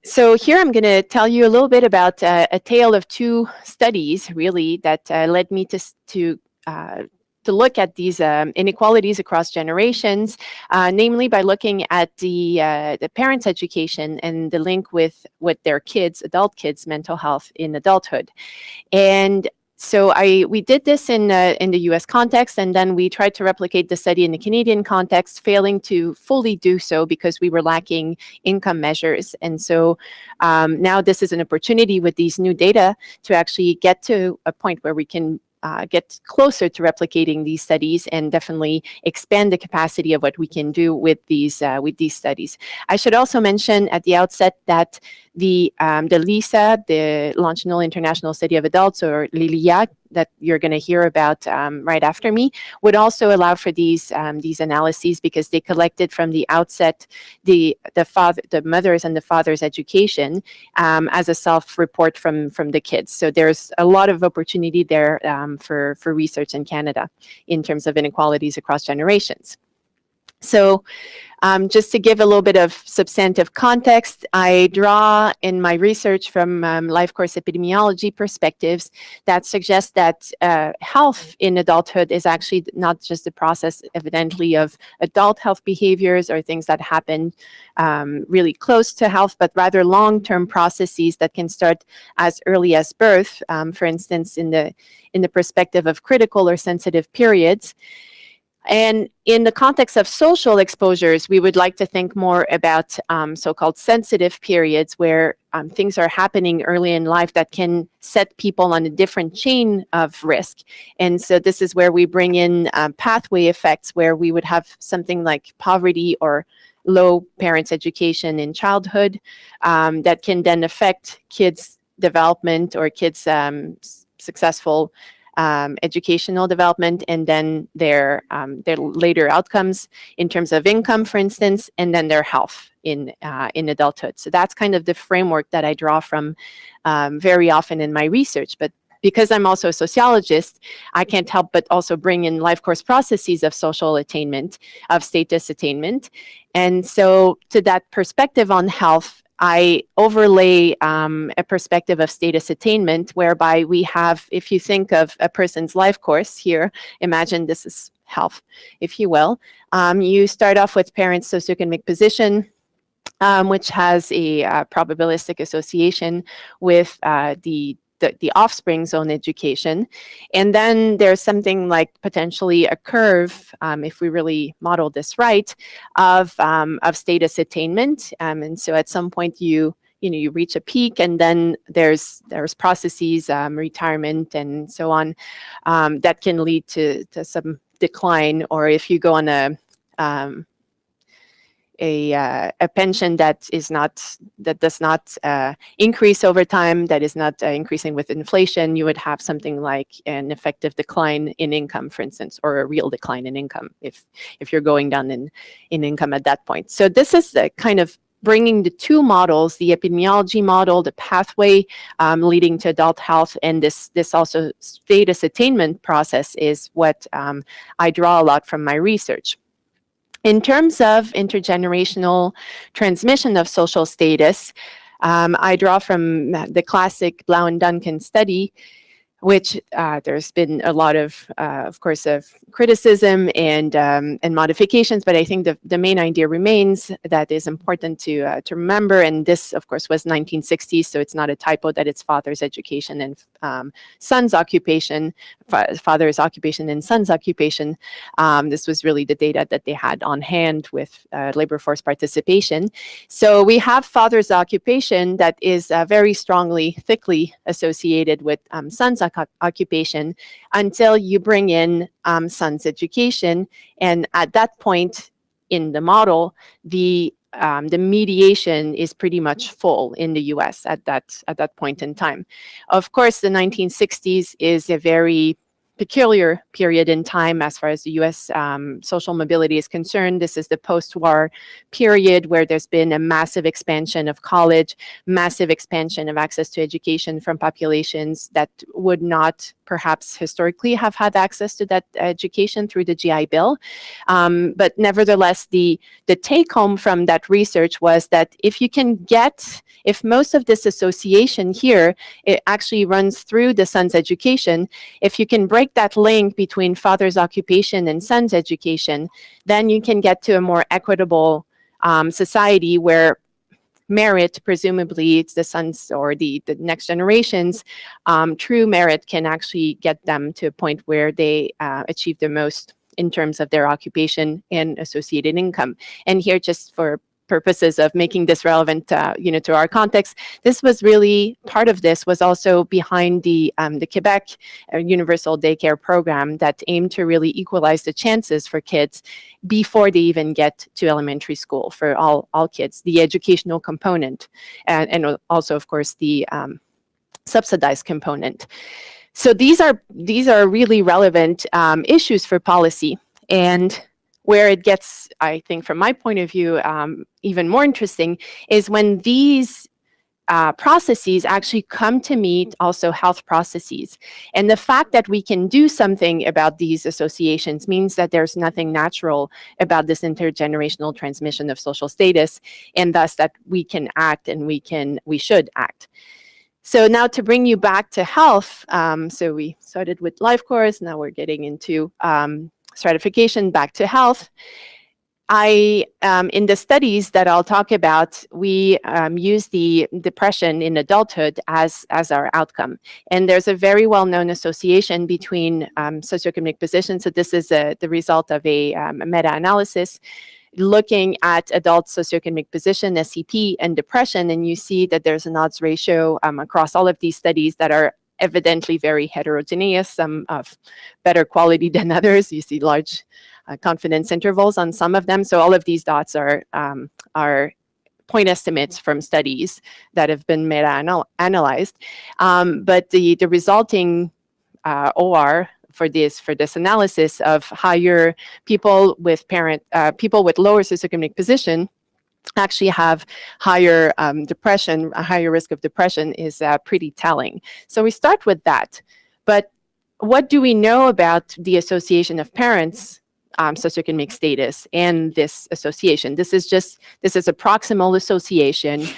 So here I'm going to tell you a little bit about a tale of two studies, really, that led me to look at these inequalities across generations, namely by looking at the parents' education and the link with their kids, adult kids' mental health in adulthood. And so we did this in the US context, and then we tried to replicate the study in the Canadian context, failing to fully do so because we were lacking income measures. And so now this is an opportunity with these new data to actually get to a point where we can get closer to replicating these studies and definitely expand the capacity of what we can do with these studies. I should also mention at the outset that the LISA, the Longitudinal International Study of Adults, or LILIA, that you're going to hear about right after me, would also allow for these analyses, because they collected from the outset the mother's and the father's education as a self-report from the kids. So there's a lot of opportunity there for research in Canada in terms of inequalities across generations. So just to give a little bit of substantive context, I draw in my research from life course epidemiology perspectives that suggest that health in adulthood is actually not just a process, evidently, of adult health behaviors or things that happen really close to health, but rather long-term processes that can start as early as birth, for instance, in the perspective of critical or sensitive periods. And in the context of social exposures, we would like to think more about so-called sensitive periods where things are happening early in life that can set people on a different chain of risk. And so this is where we bring in pathway effects, where we would have something like poverty or low parents' education in childhood that can then affect kids' development or kids' successful educational development, and then their later outcomes in terms of income, for instance, and then their health in adulthood. So that's kind of the framework that I draw from very often in my research. But because I'm also a sociologist, I can't help but also bring in life course processes of social attainment, of status attainment. And so to that perspective on health, I overlay a perspective of status attainment, whereby we have, if you think of a person's life course here, imagine this is health, if you will. You start off with parents' socioeconomic position, which has a probabilistic association with the offspring's own education. And then there's something like potentially a curve, if we really model this right, of status attainment. And so at some point you reach a peak, and then there's processes, retirement and so on, that can lead to some decline. Or if you go on a pension that does not increase over time, that is not increasing with inflation, you would have something like an effective decline in income, for instance, or a real decline in income if you're going down in income at that point. So this is the kind of bringing the two models, the epidemiology model, the pathway leading to adult health, and this also status attainment process is what I draw a lot from my research. In terms of intergenerational transmission of social status, I draw from the classic Blau and Duncan study, which there's been a lot of course, of criticism and modifications, but I think the main idea remains that is important to remember. And this, of course, was 1960s, so it's not a typo that it's father's education and son's occupation, father's occupation and son's occupation. This was really the data that they had on hand with labor force participation. So we have father's occupation that is very strongly, thickly associated with son's occupation until you bring in son's education, and at that point in the model, the mediation is pretty much full in the US at that point in time. Of course, the 1960s is a very peculiar period in time as far as the US social mobility is concerned. This is the post-war period where there's been a massive expansion of college, massive expansion of access to education from populations that would not perhaps historically have had access to that education through the GI Bill. But nevertheless, the take home from that research was that if most of this association here, it actually runs through the son's education, if you can break that link between father's occupation and son's education, then you can get to a more equitable society where merit, presumably it's the sons or the next generations, true merit can actually get them to a point where they achieve the most in terms of their occupation and associated income. And here, just for purposes of making this relevant, to our context, this was really, part of this was also behind the Quebec Universal Daycare Program that aimed to really equalize the chances for kids before they even get to elementary school for all kids, the educational component, and also, of course, the subsidized component. So these are really relevant issues for policy. And where it gets, I think, from my point of view, even more interesting is when these processes actually come to meet also health processes. And the fact that we can do something about these associations means that there's nothing natural about this intergenerational transmission of social status, and thus that we can act and we should act. So now to bring you back to health, so we started with life course, now we're getting into stratification, back to health. In the studies that I'll talk about, we use the depression in adulthood as our outcome. And there's a very well-known association between socioeconomic position. So this is the result of a meta-analysis looking at adult socioeconomic position, SEP, and depression. And you see that there's an odds ratio across all of these studies that are evidently very heterogeneous, some of better quality than others. You see large confidence intervals on some of them. So all of these dots are point estimates from studies that have been meta-analyzed. But the resulting OR for this analysis of higher people with lower socioeconomic position actually have higher depression, a higher risk of depression is pretty telling. So we start with that. But what do we know about the association of parents' socioeconomic status and this association? This is a proximal association,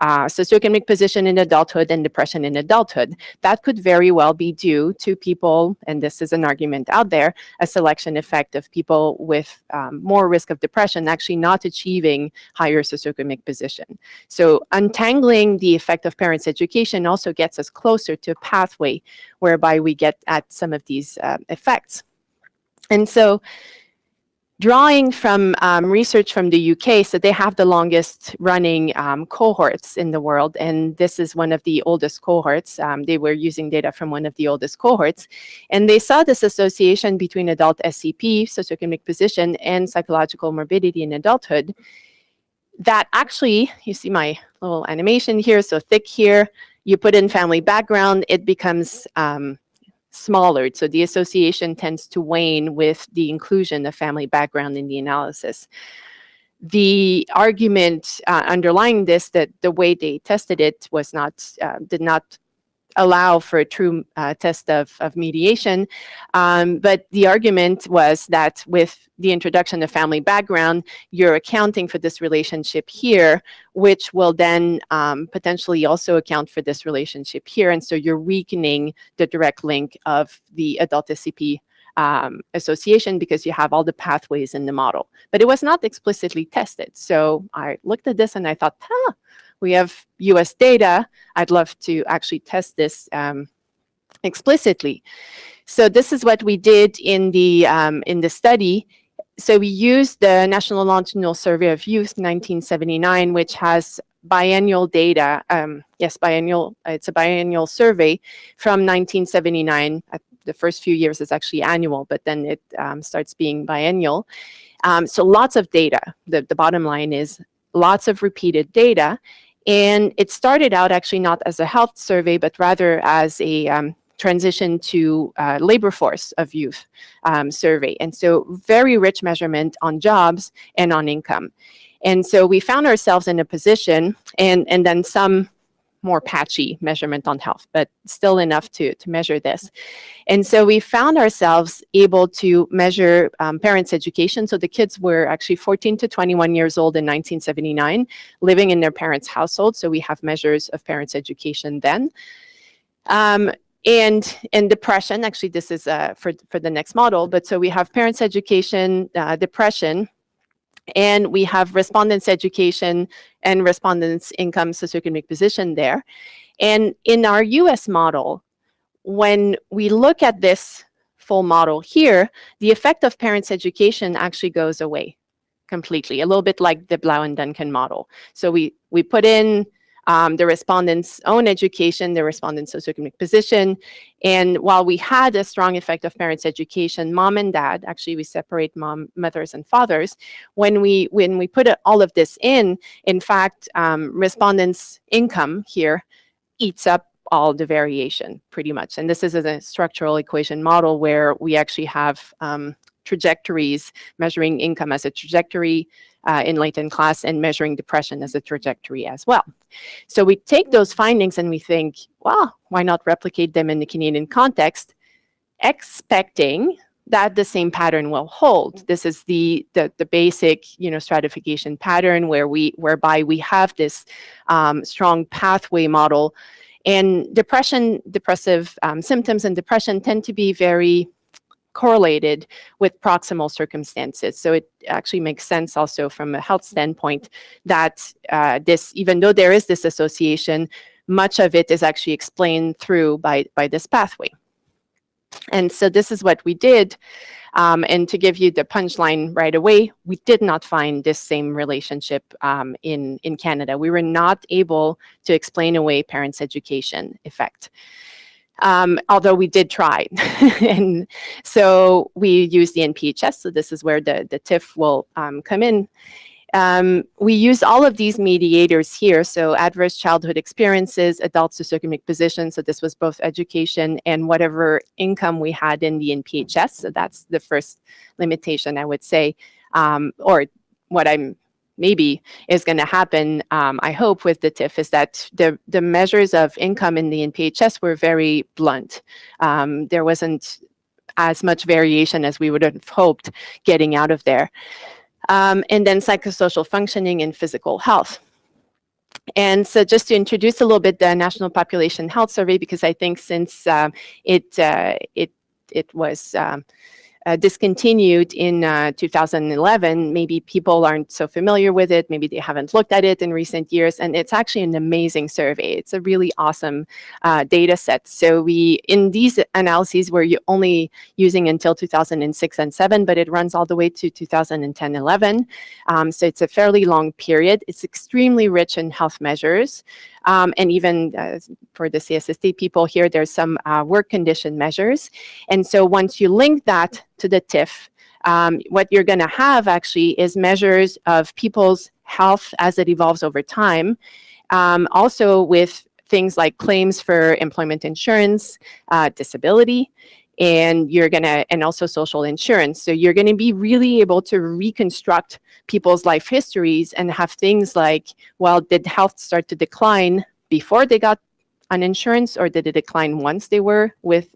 socioeconomic position in adulthood and depression in adulthood. That could very well be due to people, and this is an argument out there, a selection effect of people with more risk of depression actually not achieving higher socioeconomic position. So untangling the effect of parents' education also gets us closer to a pathway whereby we get at some of these effects. And so drawing from research from the UK, so they have the longest running cohorts in the world, and this is one of the oldest cohorts. They were using data from one of the oldest cohorts, and they saw this association between adult SCP, socioeconomic position, and psychological morbidity in adulthood. That actually, you see my little animation here, so thick here, you put in family background, it becomes smaller. So the association tends to wane with the inclusion of family background in the analysis. The argument underlying this, that the way they tested it was did not allow for a true test of mediation. But the argument was that with the introduction of family background, you're accounting for this relationship here, which will then potentially also account for this relationship here. And so you're weakening the direct link of the adult SCP association because you have all the pathways in the model. But it was not explicitly tested. So I looked at this and I thought, we have US data. I'd love to actually test this explicitly. So this is what we did in the study. So we used the National Longitudinal Survey of Youth 1979, which has biennial data. Yes, biennial. It's a biennial survey from 1979. The first few years is actually annual, but then it starts being biennial. So lots of data. The bottom line is lots of repeated data. And it started out actually not as a health survey, but rather as a transition to labor force of youth survey. And so very rich measurement on jobs and on income. And so we found ourselves in a position, and then some more patchy measurement on health, but still enough to measure this. And so we found ourselves able to measure parents' education. So the kids were actually 14 to 21 years old in 1979, living in their parents' household. So we have measures of parents' education then. And depression, actually this is for the next model, but so we have parents' education, depression, and we have respondents' education and respondents' income socioeconomic position there. And in our US model, when we look at this full model here, the effect of parents' education actually goes away completely, a little bit like the Blau and Duncan model. So we put in the respondents' own education, the respondents' socioeconomic position, and while we had a strong effect of parents' education, mom and dad, actually we separate mothers and fathers, when we put all of this in fact, respondents' income here eats up all the variation pretty much. And this is a structural equation model where we actually have trajectories, measuring income as a trajectory in latent class and measuring depression as a trajectory as well. So we take those findings and we think, well, why not replicate them in the Canadian context, expecting that the same pattern will hold. This is the basic, stratification pattern whereby we have this strong pathway model. And depressive symptoms and depression tend to be very correlated with proximal circumstances. So it actually makes sense also from a health standpoint that even though there is this association, much of it is actually explained through by this pathway. And so this is what we did. And to give you the punchline right away, we did not find this same relationship in Canada. We were not able to explain away parents' education effect. Although we did try. And so we use the NPHS, so this is where the TIF will come in. We use all of these mediators here, so adverse childhood experiences, adult socioeconomic position, so this was both education and whatever income we had in the NPHS, so that's the first limitation, I would say, or what maybe is going to happen, I hope, with the TIF is that the measures of income in the NPHS were very blunt. There wasn't as much variation as we would have hoped getting out of there. And then psychosocial functioning and physical health. And so just to introduce a little bit the National Population Health Survey, because I think since it was discontinued in 2011. Maybe people aren't so familiar with it. Maybe they haven't looked at it in recent years. And it's actually an amazing survey. It's a really awesome data set. So in these analyses, we're only using until 2006 and 7, but it runs all the way to 2010, 11. So it's a fairly long period. It's extremely rich in health measures. And even for the CSST people here, there's some work condition measures. And so once you link that to the TIF, what you're going to have actually is measures of people's health as it evolves over time, also with things like claims for employment insurance, disability, and also social insurance. So you're going to be really able to reconstruct people's life histories and have things like, well, did health start to decline before they got on insurance, or did it decline once they were with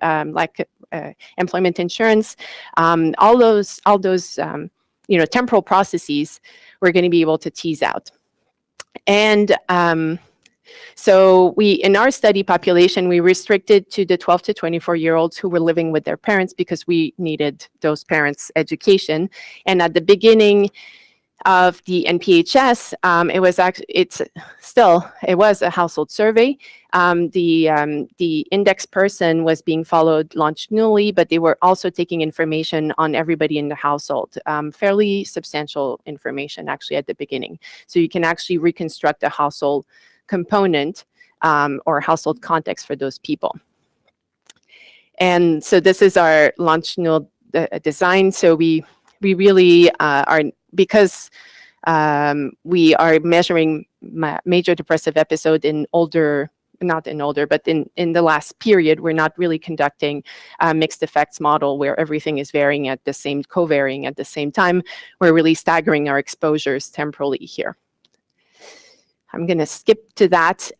employment insurance? All those temporal processes we're going to be able to tease out. And so in our study population, we restricted to the 12 to 24-year-olds who were living with their parents because we needed those parents' education. And at the beginning of the NPHS, it was a household survey. The index person was being followed longitudinally, but they were also taking information on everybody in the household, fairly substantial information actually at the beginning. So you can actually reconstruct a household component or household context for those people. And so this is our longitudinal design. So we really are, because we are measuring major depressive episode in not in older, but in the last period, we're not really conducting a mixed effects model where everything is covariing at the same time. We're really staggering our exposures temporally here. I'm going to skip to that.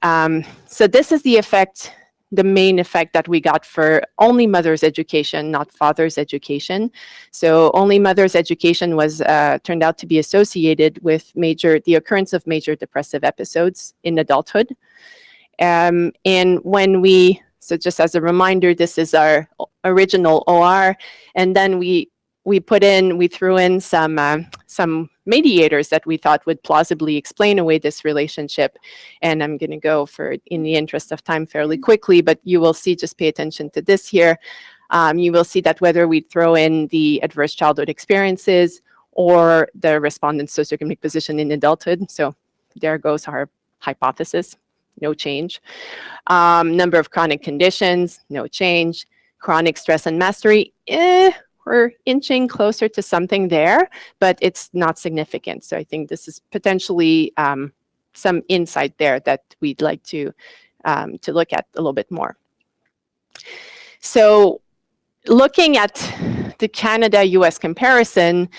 So this is the effect, the main effect that we got for only mother's education, not father's education. So only mother's education was turned out to be associated with the occurrence of major depressive episodes in adulthood. And when so just as a reminder, this is our original OR, and then we threw in some mediators that we thought would plausibly explain away this relationship. And I'm going to go in the interest of time, fairly quickly, but you will see, just pay attention to this here. You will see that whether we throw in the adverse childhood experiences or the respondent's socioeconomic position in adulthood, so there goes our hypothesis, no change. Number of chronic conditions, no change. Chronic stress and mastery, we're inching closer to something there, but it's not significant. So I think this is potentially some insight there that we'd like to look at a little bit more. So looking at the Canada-US comparison,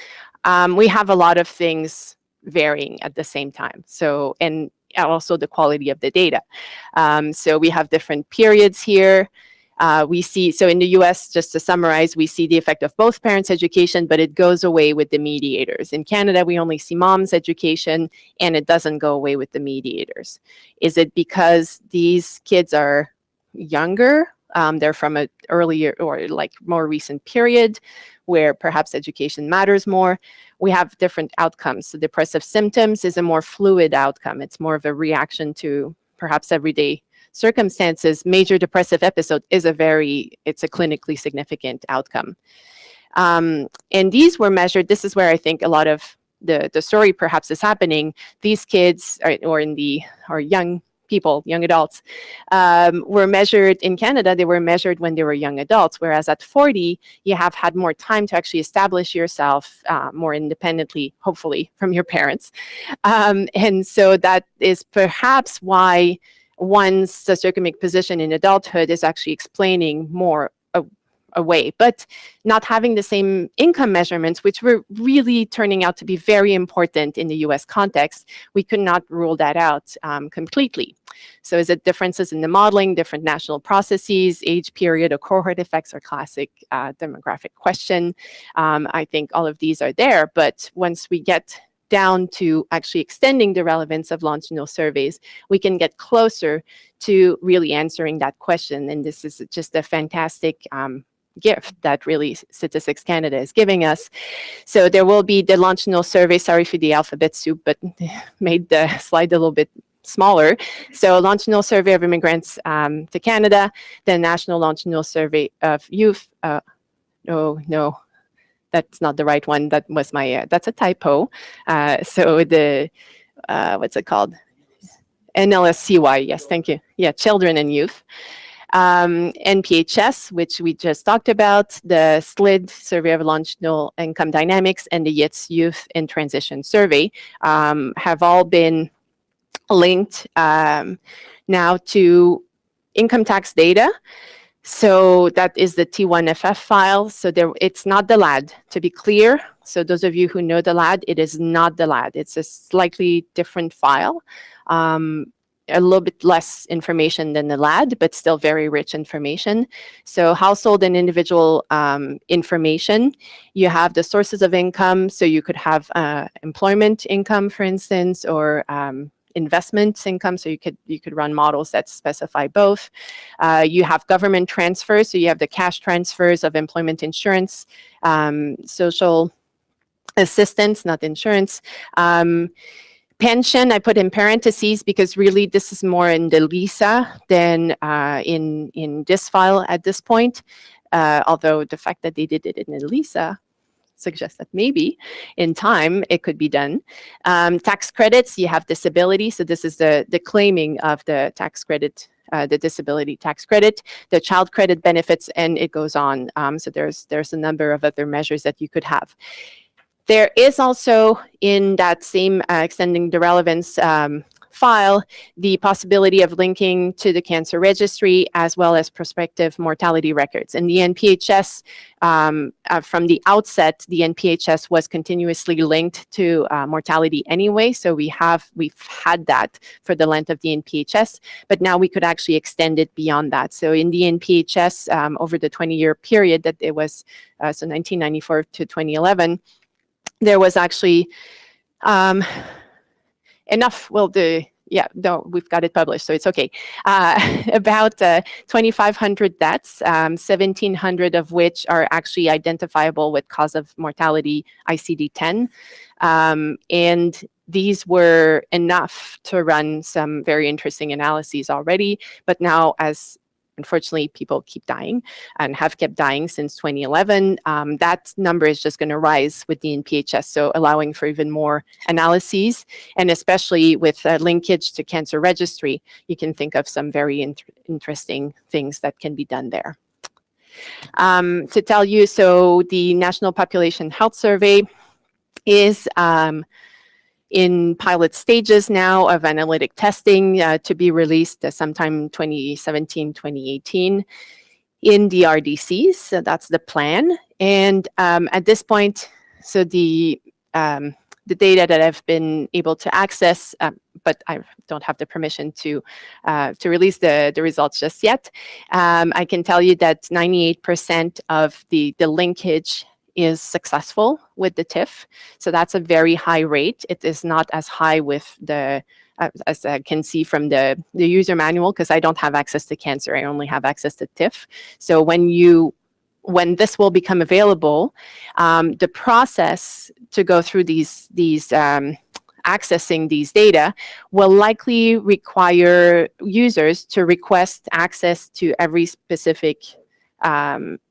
we have a lot of things varying at the same time. So, and also the quality of the data. So we have different periods here. We see, so in the US, just to summarize, we see the effect of both parents' education, but it goes away with the mediators. In Canada, we only see mom's education, and it doesn't go away with the mediators. Is it because these kids are younger? They're from an earlier or like more recent period where perhaps education matters more. We have different outcomes. So depressive symptoms is a more fluid outcome. It's more of a reaction to perhaps everyday circumstances. Major depressive episode is it's a clinically significant outcome. And these were measured. This is where I think a lot of the story perhaps is happening. These kids or young people, young adults, were measured in Canada. They were measured when they were young adults, whereas at 40, you have had more time to actually establish yourself more independently, hopefully, from your parents. And so that is perhaps why one's socioeconomic position in adulthood is actually explaining more away, but not having the same income measurements, which were really turning out to be very important in the US context. We could not rule that out completely. So is it differences in the modeling, different national processes, age period, or cohort effects, or classic demographic question? I think all of these are there, but once we get down to actually extending the relevance of longitudinal surveys, we can get closer to really answering that question. And this is just a fantastic gift that really Statistics Canada is giving us. So there will be the longitudinal survey, sorry for the alphabet soup, but made the slide a little bit smaller. So longitudinal survey of immigrants to Canada, the national longitudinal survey of youth. No, that's not the right one. That was my, that's a typo. So the, what's it called? NLSCY, yes, thank you. Yeah, children and youth. NPHS, which we just talked about, the SLID, Survey of Longitudinal Income Dynamics, and the YITS Youth in Transition Survey have all been linked now to income tax data. So that is the T1FF file. So it's not the LAD, to be clear. So those of you who know the LAD, it is not the LAD. It's a slightly different file. A little bit less information than the LAD, but still very rich information. So household and individual information. You have the sources of income. So you could have employment income, for instance, or investment income. So you could run models that specify both. You have government transfers. So you have the cash transfers of employment insurance, social assistance, not insurance. Pension, I put in parentheses because really this is more in the LISA than in this file at this point. Although the fact that they did it in the LISA suggests that maybe in time it could be done. Tax credits, you have disability. So this is the claiming of the tax credit, the disability tax credit, the child credit benefits, and it goes on. So there's a number of other measures that you could have. There is also in that same extending the relevance file, the possibility of linking to the cancer registry as well as prospective mortality records. And the NPHS, from the outset, the NPHS was continuously linked to mortality anyway, so we've had that for the length of the NPHS, but now we could actually extend it beyond that. So in the NPHS, over the 20-year period that it was, so 1994 to 2011, there was actually enough, well, yeah, no, we've got it published, so it's okay. About 2,500 deaths, 1,700 of which are actually identifiable with cause of mortality ICD-10. And these were enough to run some very interesting analyses already, but now, as unfortunately people keep dying and have kept dying since 2011, that number is just going to rise with the NPHS, so allowing for even more analyses, and especially with linkage to cancer registry, you can think of some very interesting things that can be done there. To tell you, so the National Population Health Survey is in pilot stages now of analytic testing to be released sometime 2017, 2018 in the RDCs. So that's the plan. And at this point, so the data that I've been able to access, but I don't have the permission to release the results just yet. I can tell you that 98% of the linkage is successful with the TIF. So that's a very high rate. It is not as high with the, as I can see from the user manual, because I don't have access to cancer. I only have access to TIF. So when this will become available, the process to go through these accessing these data will likely require users to request access to every specific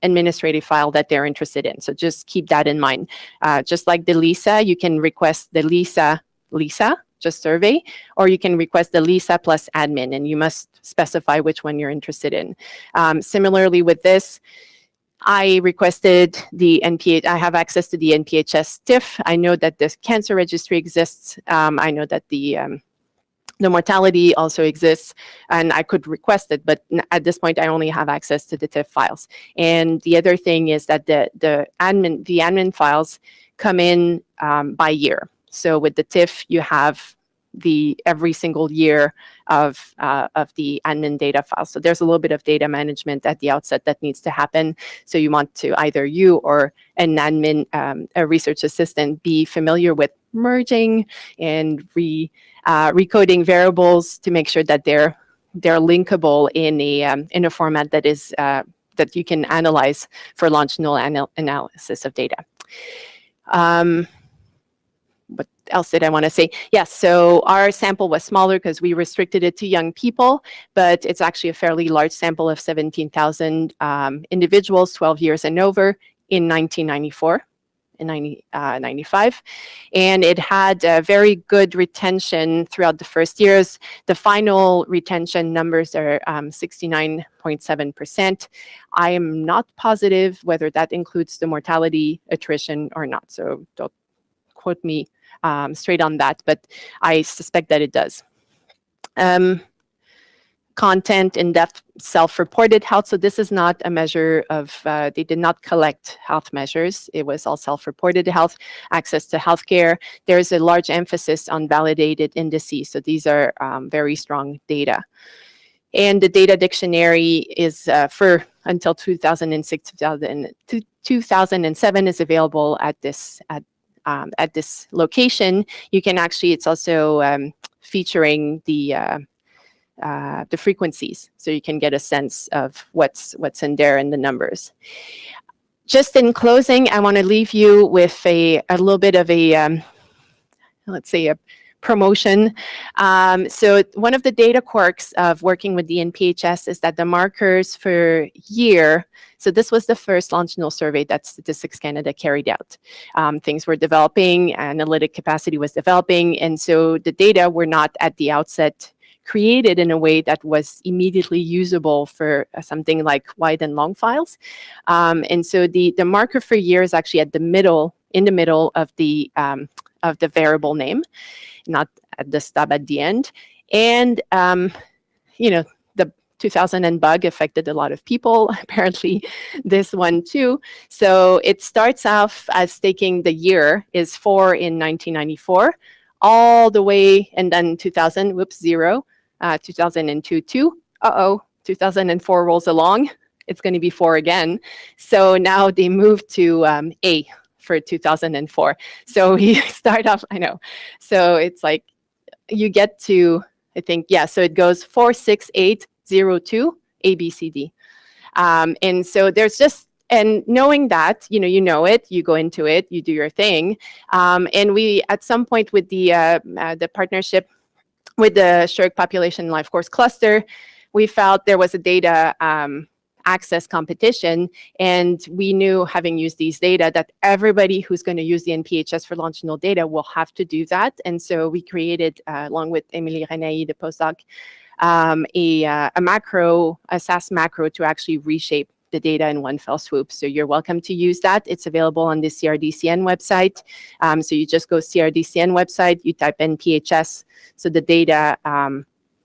administrative file that they're interested in. So just keep that in mind. Just like the LISA, you can request the LISA just survey, or you can request the LISA plus admin, and you must specify which one you're interested in. Similarly with this, I requested the I have access to the NPHS-TIF. I know that this cancer registry exists. I know that the mortality also exists, and I could request it, but at this point I only have access to the TIF files. And the other thing is that the admin files come in by year. So with the TIF, you have every single year of the admin data file. So there's a little bit of data management at the outset that needs to happen. So you want to either you or an admin, a research assistant, be familiar with merging and recoding variables to make sure that they're linkable in a format that is that you can analyze for longitudinal analysis of data. What else did I want to say? Yes, so our sample was smaller because we restricted it to young people, but it's actually a fairly large sample of 17,000 individuals, 12 years and over, in 1994. In 95, and it had very good retention throughout the first years. The final retention numbers are 69.7%. I am not positive whether that includes the mortality attrition or not, so don't quote me straight on that, but I suspect that it does. Content, in-depth self-reported health. So this is not a measure of, they did not collect health measures. It was all self-reported health, access to healthcare. There's a large emphasis on validated indices. So these are very strong data. And the data dictionary is for until 2006, 2007 is available at this location. You can actually, it's also featuring the frequencies, so you can get a sense of what's in there in the numbers. Just in closing, I want to leave you with a little bit of a, let's say, a promotion. So one of the data quirks of working with the NPHS is that the markers for year, so this was the first longitudinal survey that Statistics Canada carried out. Things were developing, analytic capacity was developing, and so the data were not at the outset created in a way that was immediately usable for something like wide and long files. And so the marker for year is actually at the middle, in the middle of the variable name, not at the stub at the end. And, you know, the 2000 and bug affected a lot of people, apparently this one too. So it starts off as taking the year is 4 in 1994, all the way, and then 2000, whoops, 0, 2002, 2, 2004 rolls along, it's going to be 4 again. So now they moved to A for 2004. So we start off, I know, so it's like you get to, I think, yeah, so it goes 4, 6, 8, 0, 2, A, B, C, D. And so there's just, and knowing that, you know it, you go into it, you do your thing. And we, at some point with the partnership with the Shirk Population Life Course Cluster, we felt there was a data access competition, and we knew, having used these data, that everybody who's going to use the NPHS for longitudinal data will have to do that. And so we created, along with Amélie, the postdoc, a macro, a SAS macro to actually reshape the data in one fell swoop. So you're welcome to use that. It's available on the CRDCN website. So you just go CRDCN website, you type NPHS, so the data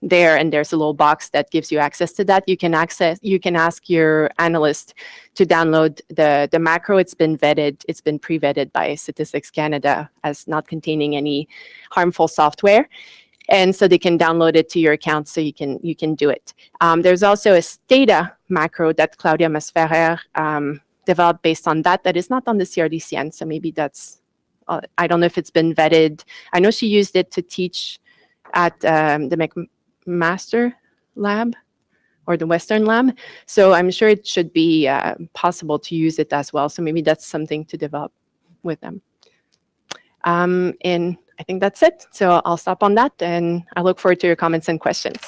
there, and there's a little box that gives you access to that. You can ask your analyst to download the macro. It's been vetted, it's been pre-vetted by Statistics Canada as not containing any harmful software. And so they can download it to your account, so you can do it. There's also a Stata macro that Claudia Masferrer developed based on that is not on the CRDCN, so maybe that's, I don't know if it's been vetted. I know she used it to teach at the McMaster lab or the Western lab, so I'm sure it should be possible to use it as well. So maybe that's something to develop with them. And I think that's it. So I'll stop on that, and I look forward to your comments and questions.